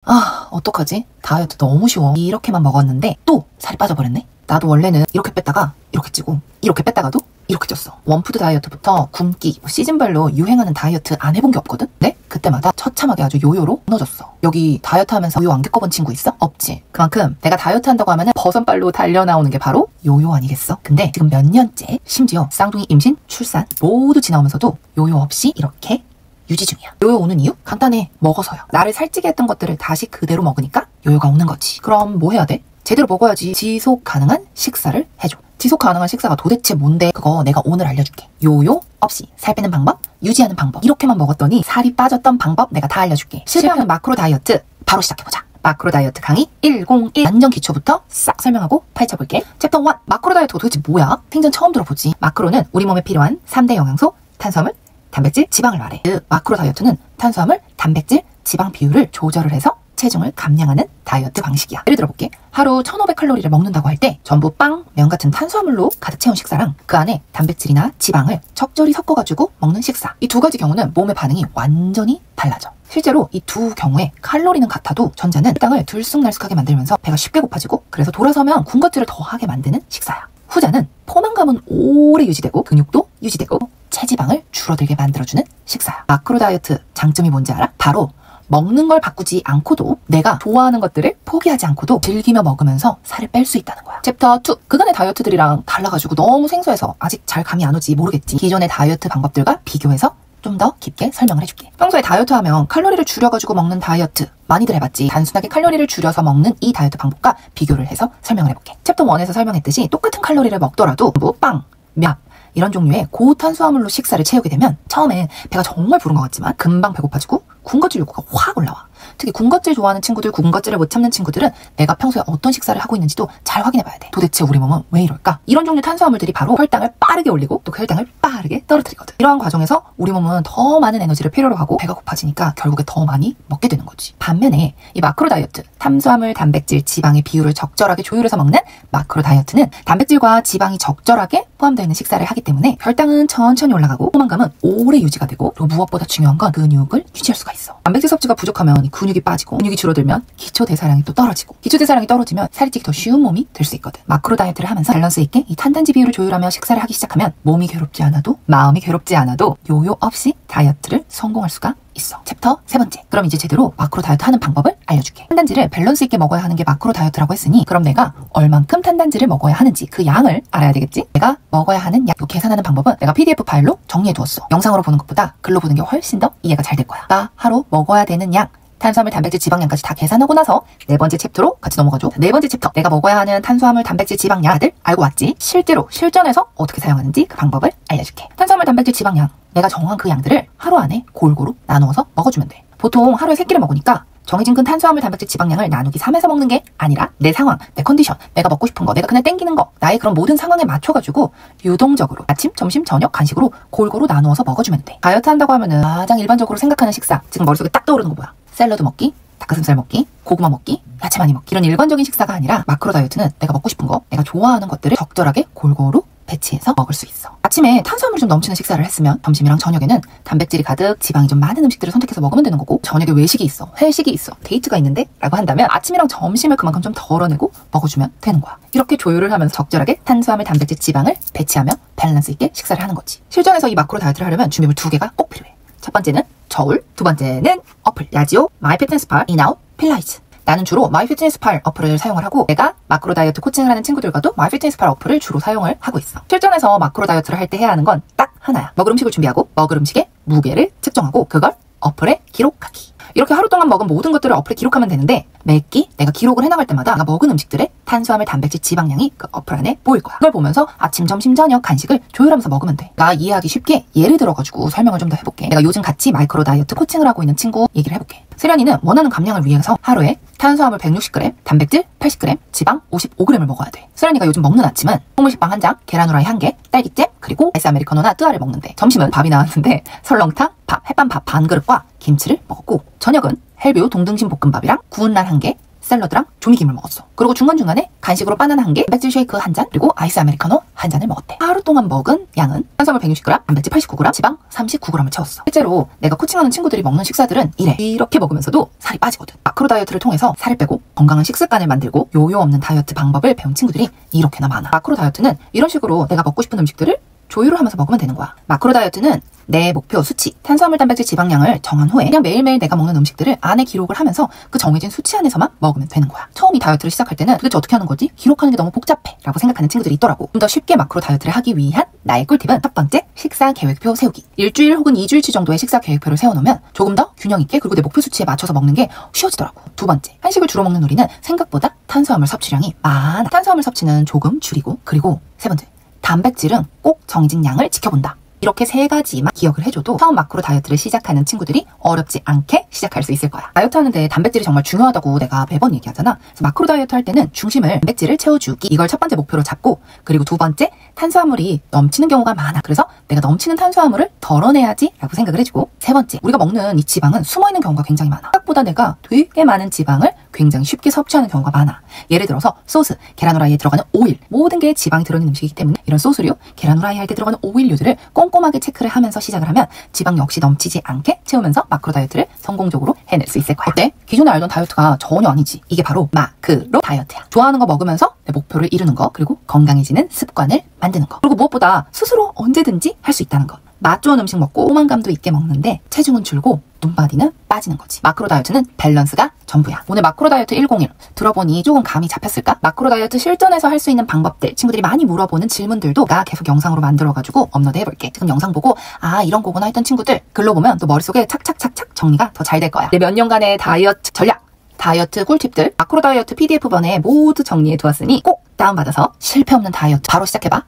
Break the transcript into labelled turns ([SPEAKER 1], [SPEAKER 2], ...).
[SPEAKER 1] 아, 어떡하지? 다이어트 너무 쉬워. 이렇게만 먹었는데 또 살이 빠져버렸네. 나도 원래는 이렇게 뺐다가 이렇게 찌고 이렇게 뺐다가도 이렇게 쪘어. 원푸드 다이어트부터 굶기, 시즌별로 유행하는 다이어트 안 해본 게 없거든? 네? 그때마다 처참하게 아주 요요로 무너졌어. 여기 다이어트 하면서 요요 안 겪어본 친구 있어? 없지. 그만큼 내가 다이어트 한다고 하면은 버선발로 달려나오는 게 바로 요요 아니겠어? 근데 지금 몇 년째, 심지어 쌍둥이 임신, 출산 모두 지나오면서도 요요 없이 이렇게 유지 중이야. 요요 오는 이유? 간단해. 먹어서요. 나를 살찌게 했던 것들을 다시 그대로 먹으니까 요요가 오는 거지. 그럼 뭐 해야 돼? 제대로 먹어야지. 지속 가능한 식사를 해줘. 지속 가능한 식사가 도대체 뭔데? 그거 내가 오늘 알려줄게. 요요 없이 살 빼는 방법, 유지하는 방법. 이렇게만 먹었더니 살이 빠졌던 방법 내가 다 알려줄게. 실패하는 마크로 다이어트 바로 시작해보자. 마크로 다이어트 강의 101 완전 기초부터 싹 설명하고 파헤쳐볼게. 챕터 1 마크로 다이어트가 도대체 뭐야? 생전 처음 들어보지. 마크로는 우리 몸에 필요한 3대 영양소, 탄수화물, 단백질, 지방을 말해. 그 마크로 다이어트는 탄수화물, 단백질, 지방 비율을 조절을 해서 체중을 감량하는 다이어트 방식이야. 예를 들어볼게. 하루 1500칼로리를 먹는다고 할 때 전부 빵, 면 같은 탄수화물로 가득 채운 식사랑 그 안에 단백질이나 지방을 적절히 섞어가지고 먹는 식사. 이 두 가지 경우는 몸의 반응이 완전히 달라져. 실제로 이 두 경우에 칼로리는 같아도 전자는 혈당을 들쑥날쑥하게 만들면서 배가 쉽게 고파지고 그래서 돌아서면 군것질을 더하게 만드는 식사야. 후자는 포만감은 오래 유지되고 근육도 유지되고 체지방을 줄어들게 만들어주는 식사야. 마크로 다이어트 장점이 뭔지 알아? 바로 먹는 걸 바꾸지 않고도 내가 좋아하는 것들을 포기하지 않고도 즐기며 먹으면서 살을 뺄 수 있다는 거야. 챕터 2. 그간의 다이어트들이랑 달라가지고 너무 생소해서 아직 잘 감이 안 오지 모르겠지. 기존의 다이어트 방법들과 비교해서 좀 더 깊게 설명을 해줄게. 평소에 다이어트 하면 칼로리를 줄여가지고 먹는 다이어트 많이들 해봤지. 단순하게 칼로리를 줄여서 먹는 이 다이어트 방법과 비교를 해서 설명을 해볼게. 챕터 1에서 설명했듯이 똑같은 칼로리를 먹더라도 뭐 빵, 면 이런 종류의 고탄수화물로 식사를 채우게 되면 처음엔 배가 정말 부른 것 같지만 금방 배고파지고 군것질 욕구가 확 올라와. 특히 군것질 좋아하는 친구들, 군것질을 못 참는 친구들은 내가 평소에 어떤 식사를 하고 있는지도 잘 확인해봐야 돼. 도대체 우리 몸은 왜 이럴까? 이런 종류 탄수화물들이 바로 혈당을 빠르게 올리고 또 그 혈당을 빠르게 떨어뜨리거든. 이러한 과정에서 우리 몸은 더 많은 에너지를 필요로 하고 배가 고파지니까 결국에 더 많이 먹게 되는 거지. 반면에 이 마크로 다이어트, 탄수화물, 단백질, 지방의 비율을 적절하게 조율해서 먹는 마크로 다이어트는 단백질과 지방이 적절하게 포함되어 있는 식사를 하기 때문에 혈당은 천천히 올라가고 포만감은 오래 유지가 되고 그리고 무엇보다 중요한 건 근육을 유지할 수가 있어. 단백질 섭취가 부족하면 근육이 빠지고 근육이 줄어들면 기초 대사량이 또 떨어지고 기초 대사량이 떨어지면 살이 찌기 더 쉬운 몸이 될 수 있거든. 마크로 다이어트를 하면서 밸런스 있게 이 탄단지 비율을 조율하며 식사를 하기 시작하면 몸이 괴롭지 않아도 마음이 괴롭지 않아도 요요 없이 다이어트를 성공할 수가 있어. 챕터 3번째. 그럼 이제 제대로 마크로 다이어트 하는 방법을 알려줄게. 탄단지를 밸런스 있게 먹어야 하는 게 마크로 다이어트라고 했으니 그럼 내가 얼만큼 탄단지를 먹어야 하는지 그 양을 알아야 되겠지? 내가 먹어야 하는 양 계산하는 방법은 내가 PDF 파일로 정리해두었어. 영상으로 보는 것보다 글로 보는 게 훨씬 더 이해가 잘 될 거야. 나 하루 먹어야 되는 양 탄수화물, 단백질, 지방량까지 다 계산하고 나서 네 번째 챕터로 같이 넘어가죠. 네 번째 챕터. 내가 먹어야 하는 탄수화물, 단백질, 지방량 다들 알고 왔지? 실제로 실전에서 어떻게 사용하는지 그 방법을 알려줄게. 탄수화물, 단백질, 지방량. 내가 정한 그 양들을 하루 안에 골고루 나누어서 먹어주면 돼. 보통 하루에 3끼를 먹으니까 정해진 그 탄수화물, 단백질, 지방량을 나누기 3에서 먹는 게 아니라 내 상황, 내 컨디션, 내가 먹고 싶은 거, 내가 그날 땡기는 거, 나의 그런 모든 상황에 맞춰가지고 유동적으로 아침, 점심, 저녁 간식으로 골고루 나누어서 먹어주면 돼. 다이어트 한다고 하면은 가장 일반적으로 생각하는 식사, 지금 머릿속에 딱 떠오르는 거 뭐야? 샐러드 먹기, 닭가슴살 먹기, 고구마 먹기, 야채 많이 먹기. 이런 일반적인 식사가 아니라 마크로 다이어트는 내가 먹고 싶은 거, 내가 좋아하는 것들을 적절하게 골고루 배치해서 먹을 수 있어. 아침에 탄수화물이 좀 넘치는 식사를 했으면 점심이랑 저녁에는 단백질이 가득 지방이 좀 많은 음식들을 선택해서 먹으면 되는 거고 저녁에 외식이 있어, 회식이 있어, 데이트가 있는데 라고 한다면 아침이랑 점심을 그만큼 좀 덜어내고 먹어주면 되는 거야. 이렇게 조율을 하면서 적절하게 탄수화물, 단백질, 지방을 배치하며 밸런스 있게 식사를 하는 거지. 실전에서 이 마크로 다이어트를 하려면 준비물 2개가 꼭 필요해. 첫 번째는 저울, 두 번째는 어플, 야지오, 마이피트니스팔, 인아웃, 필라이트. 나는 주로 마이피트니스팔 어플을 사용을 하고 내가 마크로 다이어트 코칭을 하는 친구들과도 마이피트니스팔 어플을 주로 사용을 하고 있어. 실전에서 마크로 다이어트를 할 때 해야 하는 건 딱 하나야. 먹을 음식을 준비하고 먹을 음식의 무게를 측정하고 그걸 어플에 기록하기. 이렇게 하루 동안 먹은 모든 것들을 어플에 기록하면 되는데 매끼 내가 기록을 해나갈 때마다 내가 먹은 음식들의 탄수화물, 단백질, 지방량이 그 어플 안에 보일 거야. 그걸 보면서 아침, 점심, 저녁 간식을 조율하면서 먹으면 돼. 나 이해하기 쉽게 예를 들어가지고 설명을 좀 더 해볼게. 내가 요즘 같이 마이크로 다이어트 코칭을 하고 있는 친구 얘기를 해볼게. 세련이는 원하는 감량을 위해서 하루에 탄수화물 160g, 단백질 80g, 지방 55g을 먹어야 돼. 세련이가 요즘 먹는 아침은 통밀식빵 1장, 계란 후라이 1개, 딸기잼, 그리고 아이스 아메리카노나 뜨아를 먹는데 점심은 밥이 나왔는데 설렁탕, 밥, 햇반밥 반 그릇과 김치를 먹었고 저녁은 헬뷰 동등심 볶음밥이랑 구운 날 1개, 샐러드랑 조미김을 먹었어. 그리고 중간중간에 간식으로 바나나 1개, 단백질 쉐이크 1잔, 그리고 아이스 아메리카노 1잔을 먹었대. 하루 동안 먹은 양은 탄수화물 160g, 단백질 89g, 지방 39g을 채웠어. 실제로 내가 코칭하는 친구들이 먹는 식사들은 이래. 이렇게 먹으면서도 살이 빠지거든. 마크로 다이어트를 통해서 살을 빼고 건강한 식습관을 만들고 요요 없는 다이어트 방법을 배운 친구들이 이렇게나 많아. 마크로 다이어트는 이런 식으로 내가 먹고 싶은 음식들을 조율을 하면서 먹으면 되는 거야. 마크로 다이어트는 내 목표 수치, 탄수화물, 단백질, 지방량을 정한 후에 그냥 매일매일 내가 먹는 음식들을 안에 기록을 하면서 그 정해진 수치 안에서만 먹으면 되는 거야. 처음 이 다이어트를 시작할 때는 도대체 어떻게 하는 거지? 기록하는 게 너무 복잡해 라고 생각하는 친구들이 있더라고. 좀 더 쉽게 마크로 다이어트를 하기 위한 나의 꿀팁은 첫 번째, 식사 계획표 세우기. 일주일 혹은 2주일치 정도의 식사 계획표를 세워놓으면 조금 더 균형 있게 그리고 내 목표 수치에 맞춰서 먹는 게 쉬워지더라고. 두 번째, 한식을 주로 먹는 우리는 생각보다 탄수화물 섭취량이 많아. 탄수화물 섭취는 조금 줄이고, 그리고 세 번째, 단백질은 꼭 정해진 양을 지켜본다. 이렇게 세 가지만 기억을 해줘도 처음 마크로 다이어트를 시작하는 친구들이 어렵지 않게 시작할 수 있을 거야. 다이어트 하는데 단백질이 정말 중요하다고 내가 매번 얘기하잖아. 그래서 마크로 다이어트 할 때는 중심을 단백질을 채워주기, 이걸 첫 번째 목표로 잡고, 그리고 두 번째, 탄수화물이 넘치는 경우가 많아. 그래서 내가 넘치는 탄수화물을 덜어내야지 라고 생각을 해주고, 세 번째, 우리가 먹는 이 지방은 숨어있는 경우가 굉장히 많아. 생각보다 내가 되게 많은 지방을 굉장히 쉽게 섭취하는 경우가 많아. 예를 들어서 소스, 계란 후라이에 들어가는 오일, 모든 게 지방이 들어있는 음식이기 때문에 이런 소스류, 계란 후라이 할 때 들어가는 오일류들을 꼼꼼하게 체크를 하면서 시작을 하면 지방 역시 넘치지 않게 채우면서 마크로 다이어트를 성공적으로 해낼 수 있을 거야. 어때? 기존에 알던 다이어트가 전혀 아니지. 이게 바로 마크로 다이어트야. 좋아하는 거 먹으면서 내 목표를 이루는 거, 그리고 건강해지는 습관을 만드는 거, 그리고 무엇보다 스스로 언제든지 할 수 있다는 것. 맛 좋은 음식 먹고 포만감도 있게 먹는데 체중은 줄고 눈바디는 빠지는 거지. 마크로 다이어트는 밸런스가 전부야. 오늘 마크로 다이어트 101 들어보니 조금 감이 잡혔을까? 마크로 다이어트 실전에서 할 수 있는 방법들, 친구들이 많이 물어보는 질문들도 나 계속 영상으로 만들어가지고 업로드 해볼게. 지금 영상 보고 아 이런 거구나 했던 친구들 글로 보면 또 머릿속에 착착착착 정리가 더 잘 될 거야. 내 몇 년간의 다이어트 전략, 다이어트 꿀팁들, 마크로 다이어트 PDF본에 모두 정리해 두었으니 꼭 다운받아서 실패 없는 다이어트 바로 시작해봐.